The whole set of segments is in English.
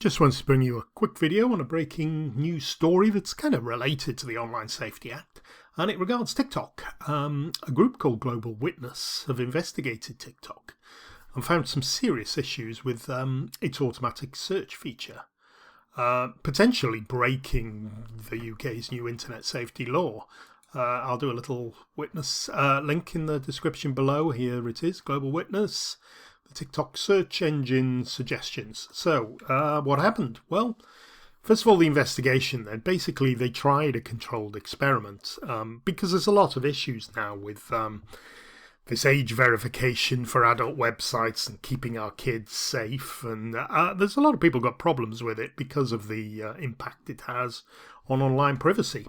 Just wanted to bring you a quick video on a breaking news story that's kind of related to the Online Safety Act, and it regards TikTok. A group called Global Witness have investigated TikTok and found some serious issues with its automatic search feature, potentially breaking the UK's new internet safety law. I'll do a little witness link in the description below. Here it is, Global Witness. TikTok search engine suggestions. So, what happened? Well, first of all, the investigation then. Basically, they tried a controlled experiment because there's a lot of issues now with this age verification for adult websites and keeping our kids safe. And there's a lot of people got problems with it because of the impact it has on online privacy.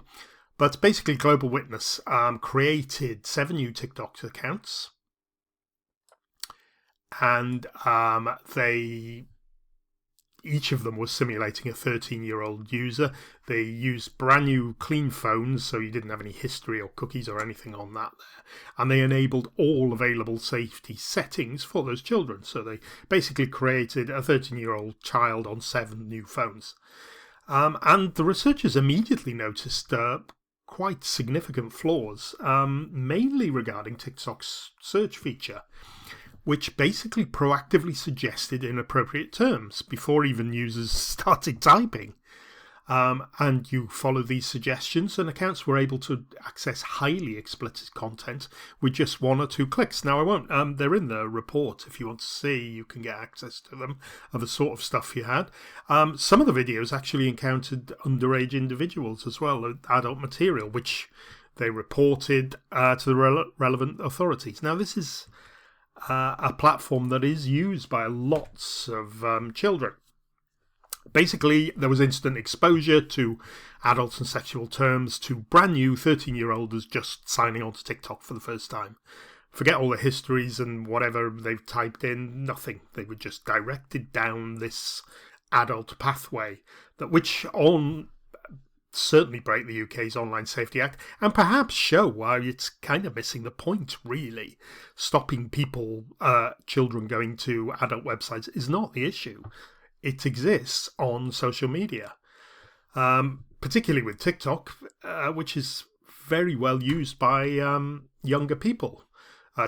But basically, Global Witness created 7 new TikTok accounts. And each of them was simulating a 13-year-old user. They used brand new clean phones, so you didn't have any history or cookies or anything on that there. And they enabled all available safety settings for those children. So they basically created a 13-year-old child on 7 new phones. And the researchers immediately noticed quite significant flaws, mainly regarding TikTok's search feature, which basically proactively suggested inappropriate terms before even users started typing. And you follow these suggestions and accounts were able to access highly explicit content with just 1 or 2 clicks. Now, I won't, they're in the report. If you want to see, you can get access to them, of the sort of stuff you had. Some of the videos actually encountered underage individuals as well, adult material, which they reported to the relevant authorities. Now, this is a platform that is used by lots of children. Basically, there was instant exposure to adults and sexual terms to brand new 13-year-olds just signing on to TikTok for the first time. Forget all the histories and whatever they've typed in, nothing. They were just directed down this adult pathway, which certainly break the UK's Online Safety Act and perhaps show why it's kind of missing the point, really. Stopping children going to adult websites is not the issue. It exists on social media, particularly with TikTok, which is very well used by younger people.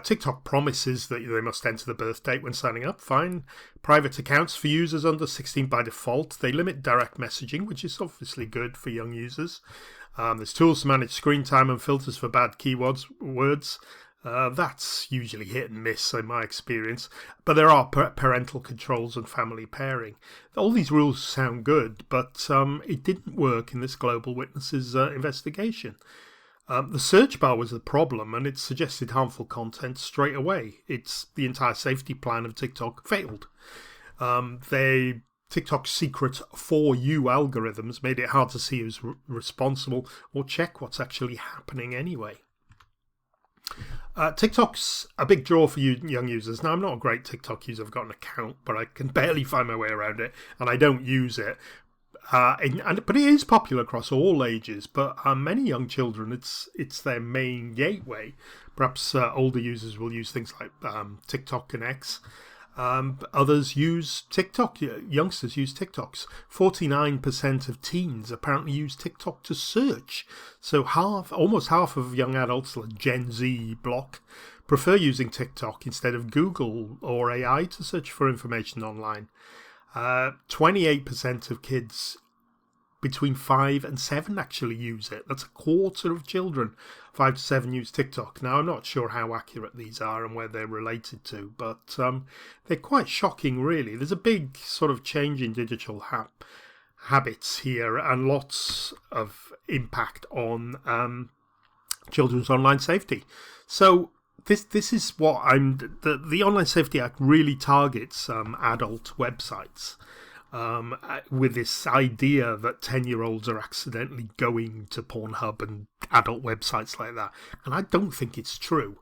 TikTok promises that they must enter the birth date when signing up. Fine. Private accounts for users under 16 by default. They limit direct messaging, which is obviously good for young users. There's tools to manage screen time and filters for bad keywords. That's usually hit and miss in my experience. But there are parental controls and family pairing. All these rules sound good, but it didn't work in this Global Witness's investigation. The search bar was the problem, and it suggested harmful content straight away. The entire safety plan of TikTok failed. TikTok's secret For You algorithms made it hard to see who's responsible or check what's actually happening anyway. TikTok's a big draw for you young users. Now, I'm not a great TikTok user. I've got an account, but I can barely find my way around it, and I don't use it. But it is popular across all ages. But many young children, it's their main gateway. Perhaps older users will use things like TikTok and X. Others use TikTok. Youngsters use TikToks. 49% of teens apparently use TikTok to search. So almost half of young adults, like Gen Z block, prefer using TikTok instead of Google or AI to search for information online. 28% of kids between 5 and 7 actually use it. That's a quarter of children, 5 to 7, use TikTok. Now, I'm not sure how accurate these are and where they're related to, but they're quite shocking, really. There's a big sort of change in digital habits here and lots of impact on children's online safety. So this is what the Online Safety Act really targets adult websites with this idea that 10-year-olds are accidentally going to Pornhub and adult websites like that. And I don't think it's true.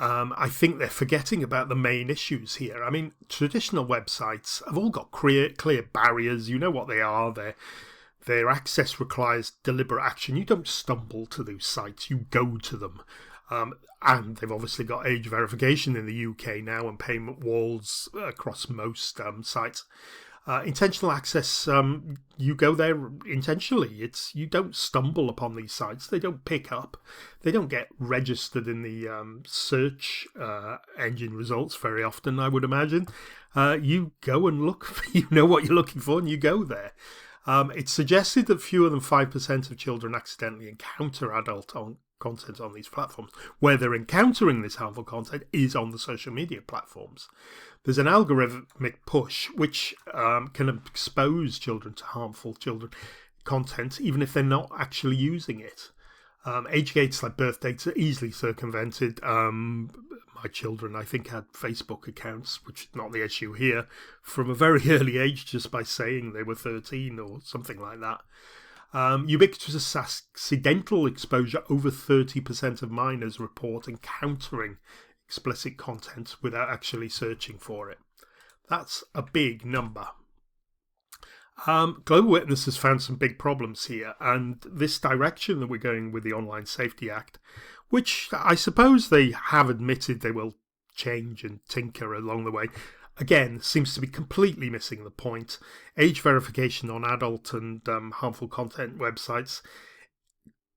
I think they're forgetting about the main issues here. I mean, traditional websites have all got clear barriers. You know what they are. Their access requires deliberate action. You don't stumble to those sites. You go to them. And they've obviously got age verification in the UK now and payment walls across most sites. Intentional access, you go there intentionally. You don't stumble upon these sites. They don't pick up. They don't get registered in the search engine results very often, I would imagine. You go and look, you know what you're looking for, and you go there. It's suggested that fewer than 5% of children accidentally encounter adult content on these platforms. Where they're encountering this harmful content is on the social media platforms. There's an algorithmic push which can expose children to harmful content, even if they're not actually using it. Age gates like birth dates are easily circumvented. My children, I think, had Facebook accounts, which is not the issue here, from a very early age, just by saying they were 13 or something like that. Ubiquitous accidental exposure, over 30% of minors report encountering explicit content without actually searching for it. That's a big number. Global Witness has found some big problems here, and this direction that we're going with the Online Safety Act, which I suppose they have admitted they will change and tinker along the way, again, seems to be completely missing the point. Age verification on adult and harmful content websites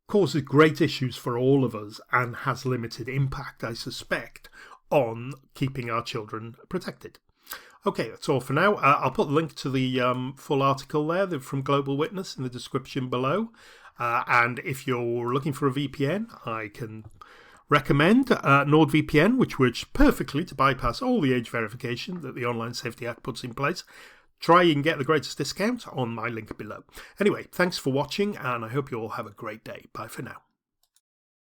causes great issues for all of us and has limited impact, I suspect, on keeping our children protected. Okay, that's all for now. I'll put a link to the full article there from Global Witness in the description below. And if you're looking for a VPN, I can recommend NordVPN, which works perfectly to bypass all the age verification that the Online Safety Act puts in place. Try and get the greatest discount on my link below. Anyway, thanks for watching, and I hope you all have a great day. Bye for now.